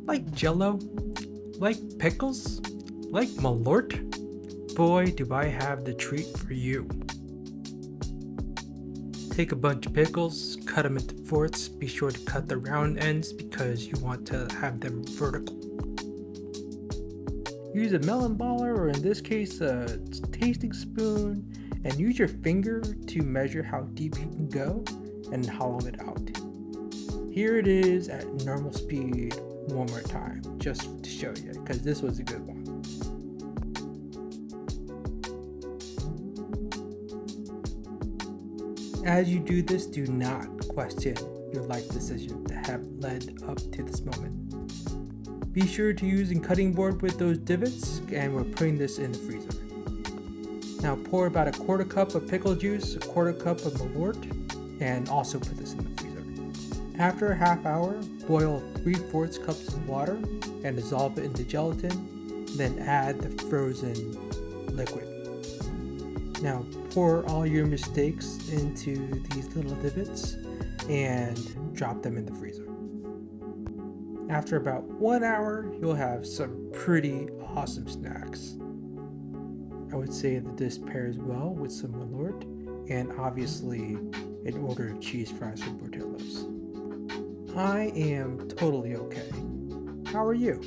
Like Jello? Like pickles? Like Malort? Boy, do I have the treat for you. Take a bunch of pickles, cut them into fourths. Be sure to cut the round ends because you want to have them vertical. Use a melon baller, or in this case, a tasting spoon, and use your finger to measure how deep you can go and hollow it out. Here it is at normal speed one more time, just to show you, because this was a good one. As you do this, do not question your life decision that have led up to this moment. Be sure to use a cutting board with those divots, and we're putting this in the freezer. Now pour about a quarter cup of pickle juice, a quarter cup of Malort, and also put this in the freezer. After a half hour, boil 3/4 cups of water and dissolve it into gelatin, then add the frozen liquid. Now pour all your mistakes into these little divots and drop them in the freezer. After about 1 hour, you'll have some pretty awesome snacks. I would say that this pairs well with some Malort and obviously an order of cheese fries from Portillo's. I am totally okay. How are you?